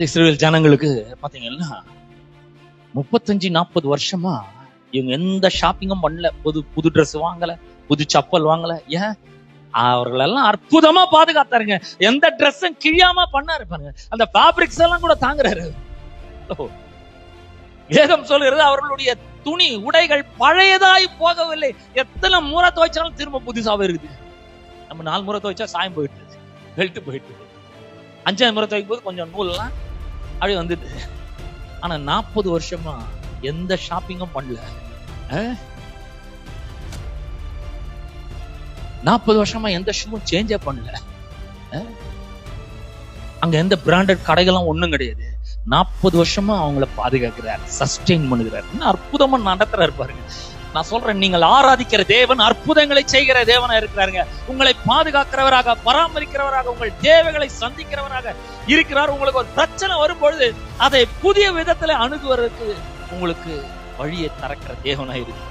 இஸ்ரவேல் ஜனங்களுக்கு பாத்தீங்கன்னா 35-40 வருஷமா இவங்க எந்த ஷாப்பிங்கும் பண்ணல. புது ட்ரெஸ் வாங்கல, புது சப்பல் வாங்கல. ஏன்? அவர்களெல்லாம் அற்புதமா பாதுகாத்தாருங்க. எந்த ட்ரெஸ்ஸும் கிழியாம பண்ணாரு பாருங்க. அந்த ஃபேப்ரிக்ஸ் எல்லாம் கூட தாங்குறாரு. வேதம் சொல்கிறது அவர்களுடைய துணி உடைகள் பழையதாய் போகவில்லை. எத்தனை முறை துவைச்சாலும் திரும்ப புதுசாவே இருக்குது. நம்ம 4 முறை துவைச்சா சாயம் போயிட்டு, வெல்ட் போயிட்டு, 5ஆவது முறை துவைக்கும் போது கொஞ்சம் நூல்லாம் அப்படி வந்துட்டு. ஆனா 40 வருஷமா எந்த ஷாப்பிங்கும் பண்ணல. 40 வருஷமா எந்த ஷூவும் சேஞ்சே பண்ணல. அங்க எந்த பிராண்டட் கடைகளும் ஒண்ணும் கிடையாது. 40 வருஷமா அவங்கள பாதுகாக்கிறார், சஸ்டெயின் பண்ணுகிறார். அற்புதமா நடத்துறாரு பாருங்க. நான் சொல்றேன், நீங்கள் ஆராதிக்கிற தேவன் அற்புதங்களை செய்கிற தேவனா இருக்கிறாருங்க. உங்களை பாதுகாக்கிறவராக, பராமரிக்கிறவராக, உங்கள் தேவைகளை சந்திக்கிறவராக இருக்கிறார். உங்களுக்கு ஒரு பிரச்சனை வரும்பொழுது அதை புதிய விதத்துல அணுகுவதற்கு உங்களுக்கு வழியை திறக்கிற தேவனா இருக்கு.